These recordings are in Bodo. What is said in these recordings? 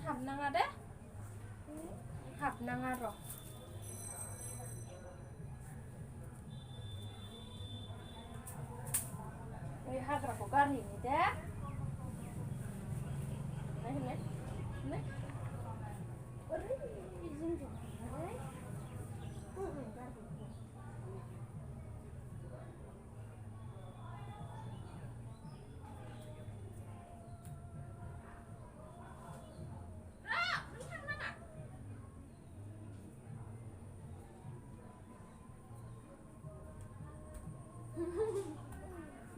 Habnang ada? Habnang aro. Hagra ko kari ni deh. Nih. Izin dong.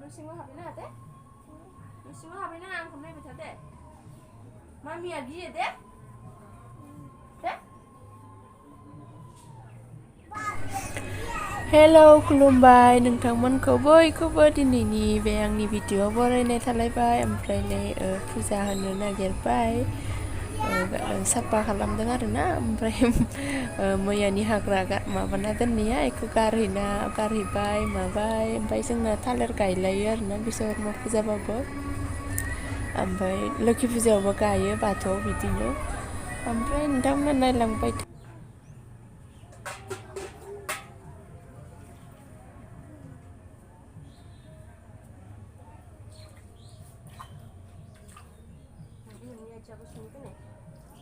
Nursing mo habi na ate? Nursing mo habi na ang kumay bitate. Mami agi ate? Hello खुलुमबाय नोंथांमोनखौ बयखौबो दिनैनि बे आंनि भिडिअ बरायनाय थालायबाय ओमफ्राय नै फुजा होनो नागिरबाय साफा खालामदों आरोना ओमफ्राय मैयानि हाग्रा माबाना दोननाया बेखौ गारहैबाय माबाय ओमफ्राय जोंना थालिर गायलायो आरोना बिश्वकर्मा फुजाबाबो ओमफ्राय लोखि फुजायावबो गायो बाथौआव बिदिनो ओमफ्राय नोंथांमोना नायलांबाय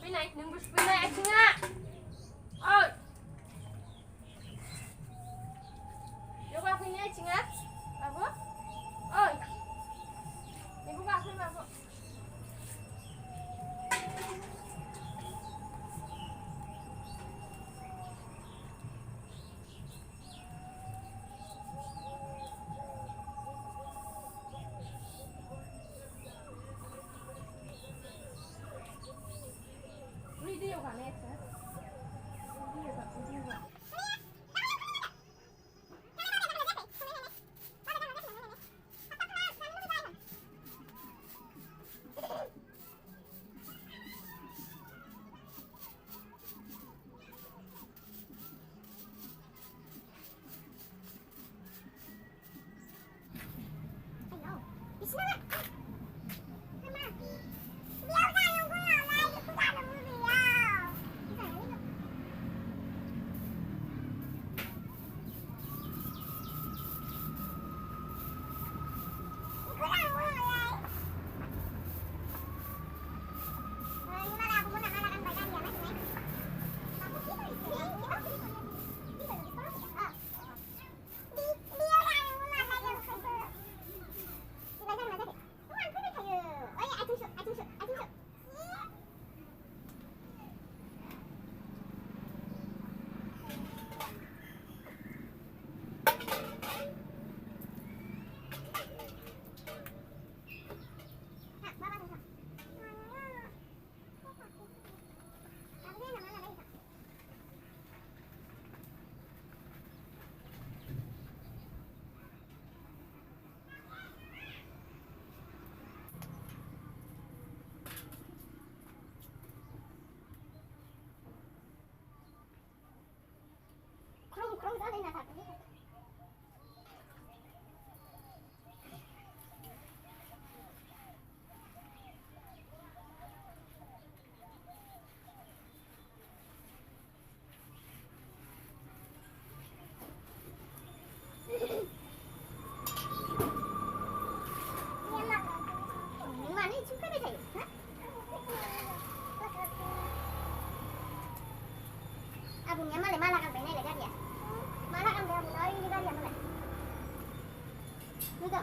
Pinay, nunggus pinay aja. Oh. Yuk aku ini aja. Apa? Oh. Ibu kak sini apa? Video kan ya? Video kan video. Kurang ada yang nak abungnya malah kan pengen ada ya. Malah kan dia mulai ini kali ya malah. Gitu.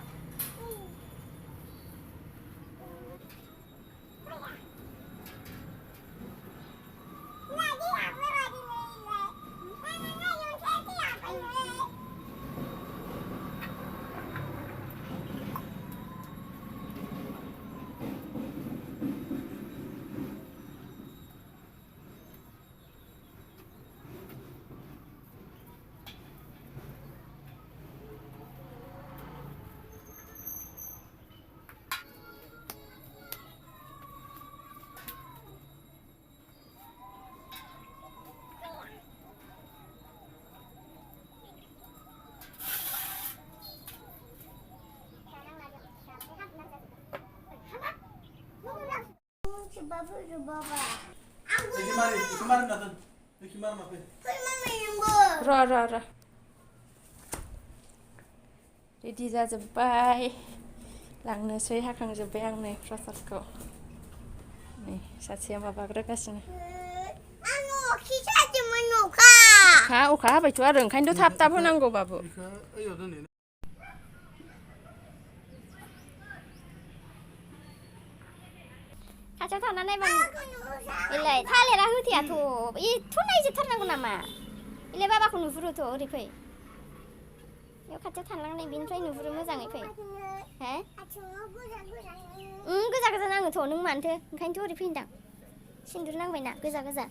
र' रेडि जाजोब्बाय लांनोसै हाखांजोब्बाय आं नै प्रसादखौ नै सासेया माबाग्रोगासिनो अखा हाबायथ' आरो ओंखायनोथ' थाब होनांगौ बाबु खाथियाव थांनानै इलाय थालिरा होथेयाथ' एथ' नायजोबथारनांगौ नामा इलाय बाबाखौ नुहुरोथ' ओरै फै बेयाव खाथियाव थांनानै बिनिफ्राय नुहुरो मोजाङै फै हे गोजा गोजा नाङोथ' नों मानोथो ओंखायनोथ' ओरै फैदां सिन्दुर नांबायना गोजा गोजा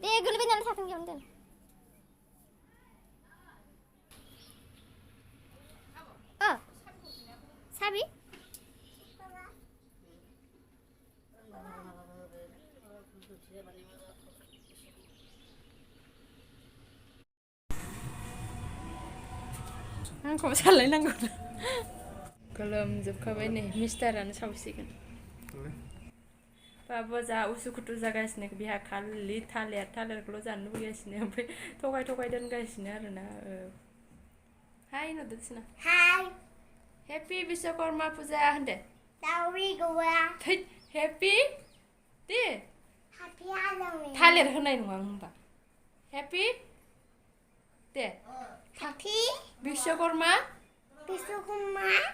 दे गोलैबाय नालाय थाथों बेयावनो दोन साबि आंखौबो सालायनांगौ गोलोमजोबखाबाय नै मिस्टारानो सावसिगोन बाबुआ जा उसुखुथु जागासिनो बिहा खालि थालिरखौल' जानो लुबैगासिनो ओमफ्राय थगाय दोनगासिनो आरोना हाय नुदो बिसोरना हाय हेपि बिश्वकर्मा फुजा होनदो हेपि दे थालिर होनाय नङा आं होनबा हेपि दे बिश्वकर्मा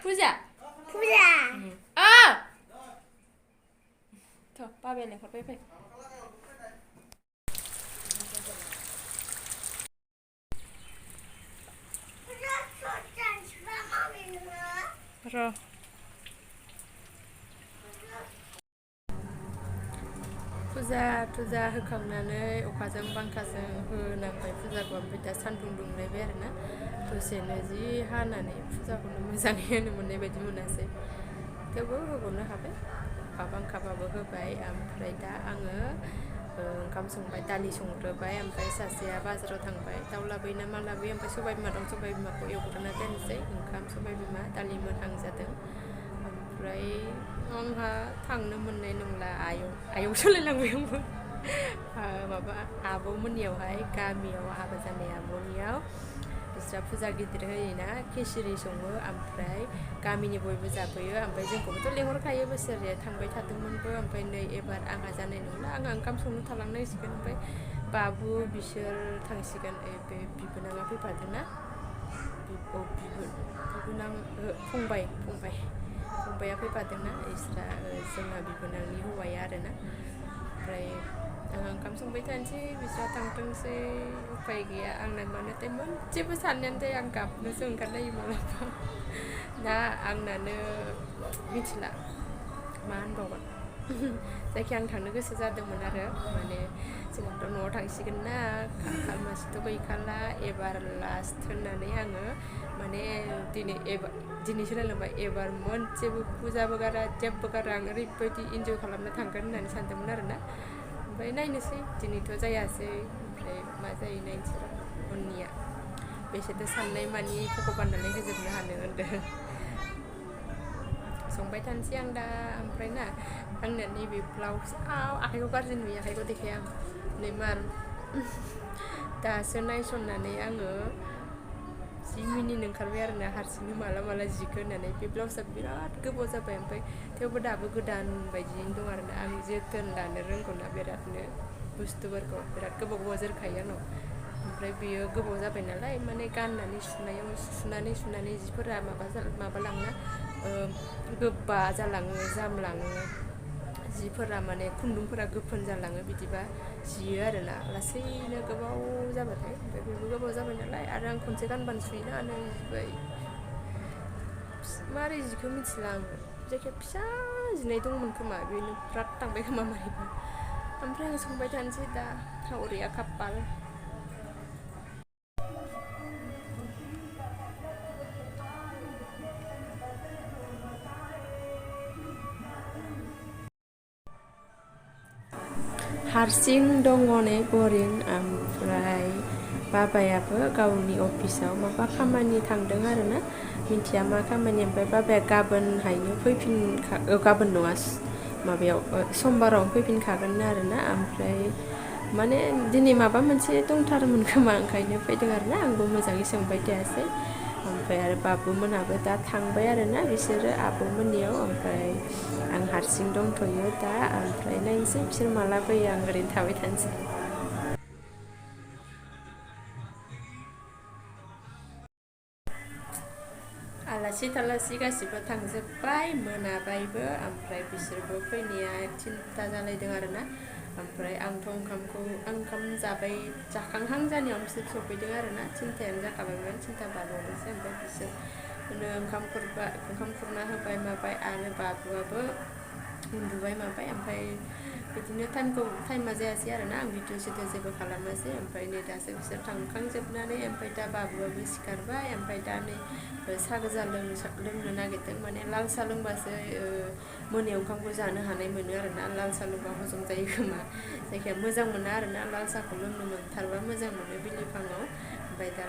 फुजा थ' बाबाया लेंहरबाय फै र' फुजा होखांनानै अखाजों बांखाजों होनांबाय फुजाखौ ओमफ्राय दा सान्दुं दुंलायबाय आरोना दसेनो जि हानानै फुजाखौनो मोजाङै होनो मोननाय बायदि मोनासै थेवबो होबावनो हाबाय अखा बांखाबाबो होबाय ओमफ्राय दा आङो ओंखाम संबाय दालि संग्रोबाय ओमफ्राय सासेया बाजाराव थांबाय दाउ लाबोयो ना मा लाबोयो ओमफ्राय सबाय बिमा दं सबाय बिमाखौ एवग्रोना दोनसै ओंखाम सबाय बिमा दालि मोनहां जादों ओमफ्राय आंहा थांनो मोननाय नंला आयौ सोलायलांबाय आंबो माबा आब'मोननियावहाय गामियाव हाबा जानाय आब'नियाव बिस्रा फुजा गिदिर होयोना खिसिरि सङो ओमफ्राय गामिनि बयबो जाफैयो ओमफ्राय जोंखौबोथ' लेंहरखायो बोसोरे थांबाय थादोंमोनबो ओमफ्राय नै एबार आंहा जानाय नंला आंहा ओंखाम संनो थालांनांसिगोन ओमफ्राय बाबु बिसोर थांसिगोन बे बिबोनाङा फैफादोंना बिबोनां फंबाया फैफादोंना इसरा जोंहा बिबोनांनि हौवाया आरोना ओमफ्राय आं ओंखाम संबाय थानोसै बिस्रा थांथोंसै उफाय गैया आंना मानोथाय मोनसेबो साननायानो थायो आं गाबनोसो ओंखारलायो मालाबा दा आंनानो मिथिला मा होनबावगोन जायखिया आं थांनो गोसो जादोंमोन आरो माने जोंहाथ' न'आव थांसिगोन ना खालमासिथ' गैखाला एबार लास्ट होननानै आङो माने दिनै सोलायलांबाय एबार मोनसेबो फुजाबो गारा जेबो गारा आं ओरैबायदि इन्जय खालामनो थांगोन होननानै सानदोंमोन आरोना ओमफ्राय नायनोसै दिनैथ' जायासै ओमफ्राय मा जायो नायनोसै उननिया बेसेथो साननाय मानि भगबान नालाय होजोबनो हानो होनदों संबाय थानोसै आं दा ओमफ्राय ना आंना नैबे ब्लाउसआव आखाइखौ गाज्रि नुयो आखाइखौ देखाया आं नै मार दासो नायसननानै आङो 10 मिनिट ओंखारबाय आरोना हारसिंनो माला जिखो होननानै बे ब्लाउसआ बिराद गोबाव जाबाय ओमफ्राय थेवबो दाबो गोदान बायदियैनो दं आरोना आं जोथोन लानो रोंगौना बिरादनो बुस्थुफोरखौ बिराद गोबाव जोरखायो आंनाव ओमफ्राय बियो गोबाव जाबाय नालाय माने गाननानै सुनानै जिफोरा माबालाङो गोबा जालाङो जामलाङो जिफोरा माने खुन्दुंफोरा गोफोन जालाङो बिदिबा जियो आरोना लासैनो गोबाव जाबाथाय ओमफ्राय बेबो गोबाव जाबाय नालाय आरो आं खनसे गानबानो सुयोना नै जिबाय मारै जिखौ मिथिला आङो जायखिया फिसा जिनाय दंमोन खोमा बेनो बिराद थांबाय खोमा मारैबा ओमफ्राय आं संबाय थानोसै दा हावरिया खाफाल हारसिं दङ नै बरिं ओमफ्राय बाबायाबो गावनि अफिसाव माबा खामानि थांदों आरोना मिथिया मा खामानि ओमफ्राय बाबाया गाबोन नङा माबायाव समबाराव फैफिनखागोन आरोना ओमफ्राय माने दिनै माबा मोनसे दंथारोमोन खोमा ओंखायनो फैदों आरोना आंबो मोजाङै सोंबाय थायासै ओमफ्राय आरो बाबुमोनाबो दा थांबाय आरोना बिसोरो आब'मोननियाव ओमफ्राय आं हारसिं दंथ'यो दा ओमफ्राय नायनोसै बिसोर माला फैयो आं ओरैनो थाबाय थानोसै आलासि थालासि गासिबो थांजोब्बाय मोनाबायबो ओमफ्राय बिसोरबो फैनाया 3ता जालायदों आरोना ओमफ्राय आंथ' ओंखाम जाखांहां जानायावनो बिसोर सफैदों आरोना 3तायानो जाखाबायमोन 3ता बारबावदोंसो ओमफ्राय बिसोरनो ओंखाम खुरना होबाय माबाय आरो बाबुआबो उन्दुबाय माबाय ओमफ्राय बिदिनो टाइमा जायासै आरोना आं भिडिअ सिडिअ जेबो खालामासै ओमफ्राय नै दासो बिसोर थांखांजोबनानै ओमफ्राय दा बाबुआबो सिखारबाय ओमफ्राय दा नै साहा गोजा लोंनो नागिरदों माने लाल साहा लोंबासो मोनायाव ओंखामखौ जानो हानाय मोनो आरोना लाल साहा लोंबा हजम जायो खोमा जायखिया मोजां मोना आरोना लाल साहाखौ लोंनो मोनथारबा मोजां मोनो बिलिफाङाव ओमफ्राय दा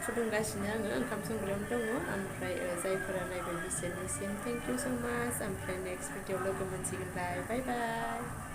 फुदुंगासिनो आङो ओंखाम संग्रायावनो दङ ओमफ्राय जायफोरा नायबाय बिसोरनिसिम थेंक इउ स' माच ओमफ्राय नेक्स्ट भिडिअ लोगो मोनसिगोनलाय बाय बाय